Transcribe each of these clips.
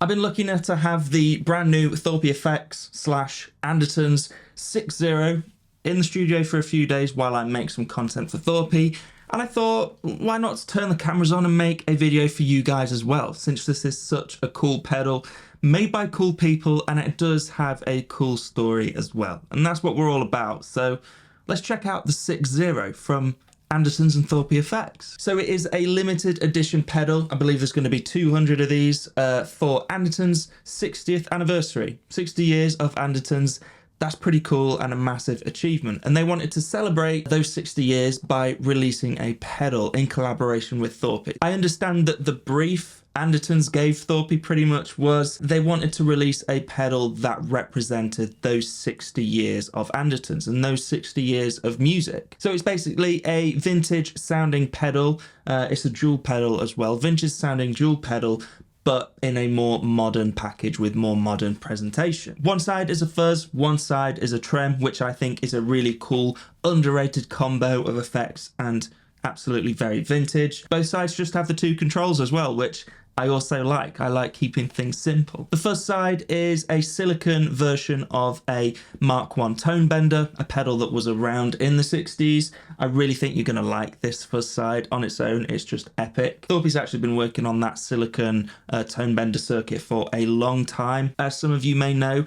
I've been looking to have the brand new Thorpy effects / Andertons SixZero in the studio for a few days while I make some content for Thorpy. And I thought, why not turn the cameras on and make a video for you guys as well, since this is such a cool pedal made by cool people and it does have a cool story as well. And that's what we're all about. So let's check out the SixZero from Andertons and Thorpy effects. So it is a limited edition pedal. I believe there's going to be 200 of these for Andertons' 60th anniversary. 60 years of Andertons. That's pretty cool and a massive achievement. And they wanted to celebrate those 60 years by releasing a pedal in collaboration with Thorpy. I understand that the brief Andertons gave Thorpy pretty much was they wanted to release a pedal that represented those 60 years of Andertons and those 60 years of music. So it's basically a vintage sounding pedal. It's a dual pedal as well, vintage sounding dual pedal, but in a more modern package with more modern presentation. One side is a Fuzz, one side is a Trem, which I think is a really cool, underrated combo of effects and absolutely very vintage. Both sides just have the two controls as well, which I also like. I like keeping things simple. The Fuzz side is a silicon version of a Mark I tone bender, a pedal that was around in the 60s. I really think you're gonna like this Fuzz side on its own. It's just epic. Thorpy's actually been working on that silicon tone bender circuit for a long time. As some of you may know,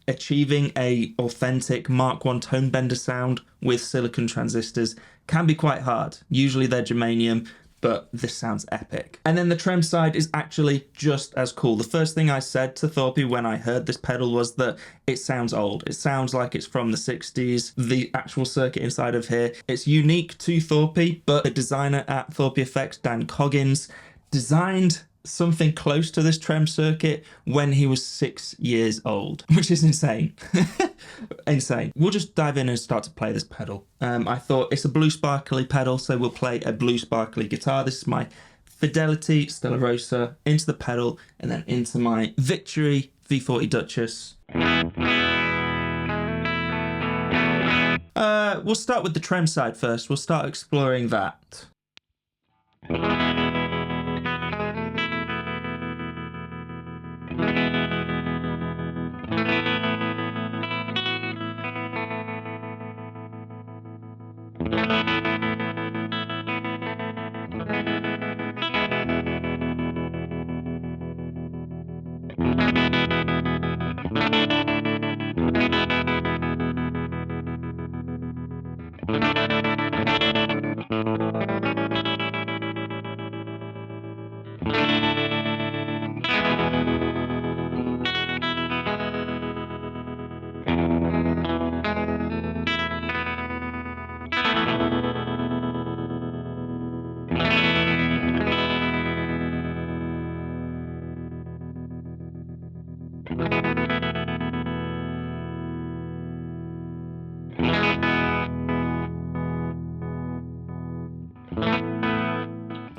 achieving a authentic Mark I tone bender sound with silicon transistors can be quite hard. Usually they're germanium, but this sounds epic. And then the Trem side is actually just as cool. The first thing I said to Thorpy when I heard this pedal was that it sounds old. It sounds like it's from the 60s. The actual circuit inside of here, it's unique to Thorpy, but the designer at Thorpy Effects, Dan Coggins, designed something close to this Trem circuit when he was 6 years old, which is insane. Insane. We'll just dive in and start to play this pedal. I thought it's a blue sparkly pedal, so we'll play a blue sparkly guitar. This is my Fidelity Stellarosa into the pedal and then into my Victory V40 Duchess. We'll start with the Trem side first. We'll start exploring that.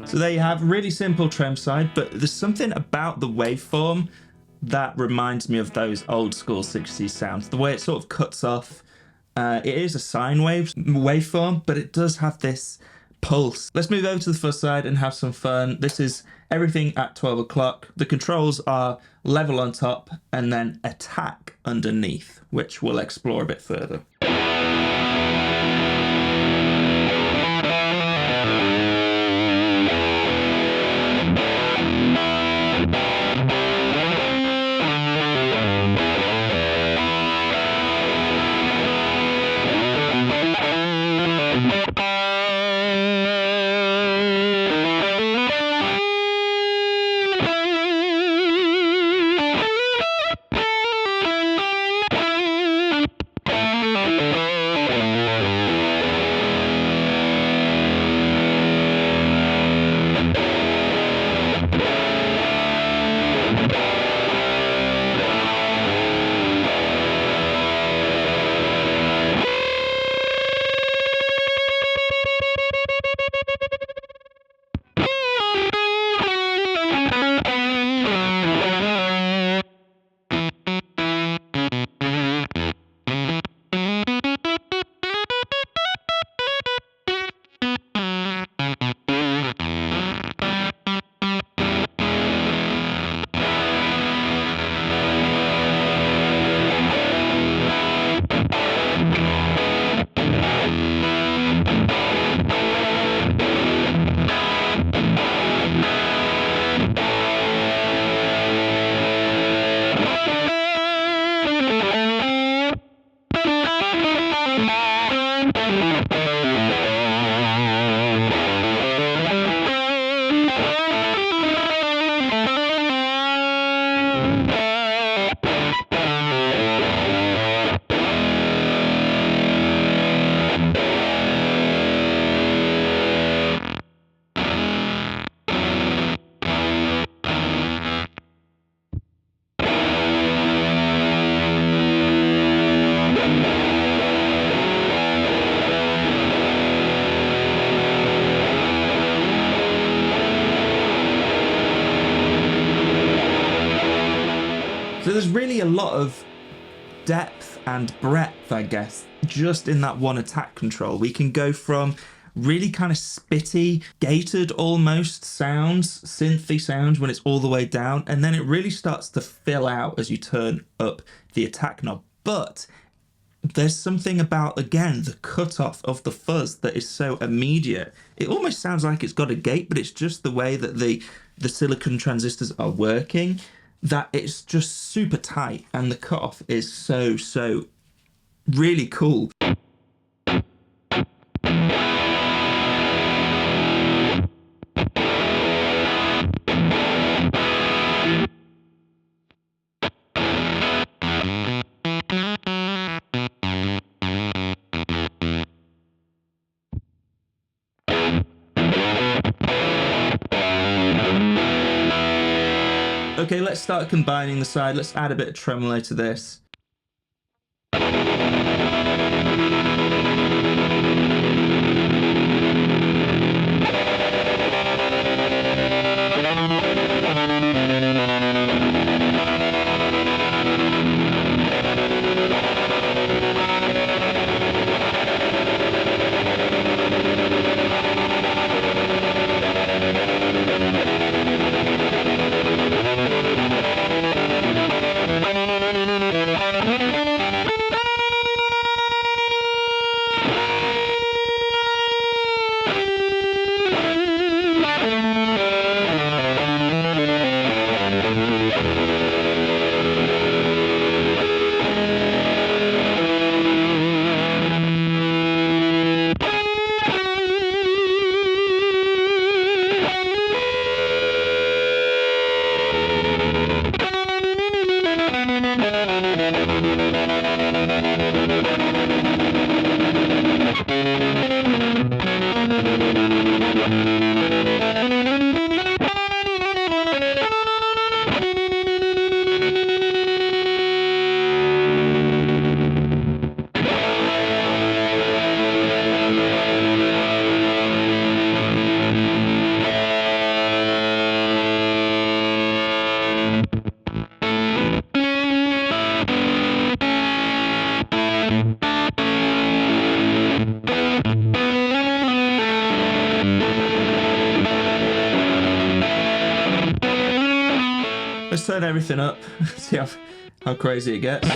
So there you have, really simple Trem side, but there's something about the waveform that reminds me of those old school 60s sounds. The way it sort of cuts off. It is a sine wave waveform, but it does have this pulse. Let's move over to the Fuzz side and have some fun. This is everything at 12 o'clock. The controls are level on top and then attack underneath, which we'll explore a bit further. So there's really a lot of depth and breadth, I guess, just in that one attack control. We can go from really kind of spitty, gated almost sounds, synthy sounds when it's all the way down, and then it really starts to fill out as you turn up the attack knob. But there's something about, again, the cutoff of the fuzz that is so immediate. It almost sounds like it's got a gate, but it's just the way that the silicon transistors are working, that it's just super tight, and the cutoff is so really cool. Okay, let's start combining the side. Let's add a bit of tremolo to this. Let's turn everything up, see how crazy it gets.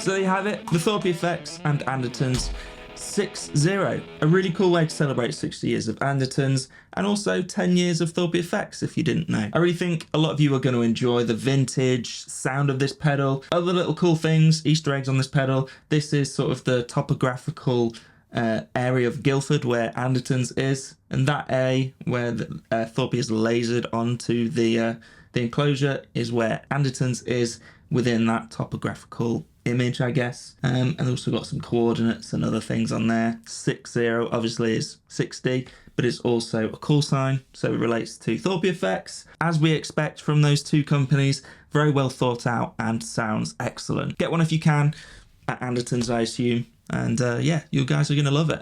So there you have it, the Thorpy effects and Andertons SixZero. A really cool way to celebrate 60 years of Andertons and also 10 years of Thorpy effects, if you didn't know. I really think a lot of you are going to enjoy the vintage sound of this pedal. Other little cool things, Easter eggs on this pedal. This is sort of the topographical area of Guildford where Andertons is, and that A where the Thorpy is lasered onto the enclosure is where Andertons is within that topographical image, I guess. And also got some coordinates and other things on there. 60 obviously is 60, but it's also a call sign, so it relates to Thorpy effects, as we expect from those two companies. Very well thought out and sounds excellent. Get one if you can at Andertons, I assume, and yeah, you guys are gonna love it.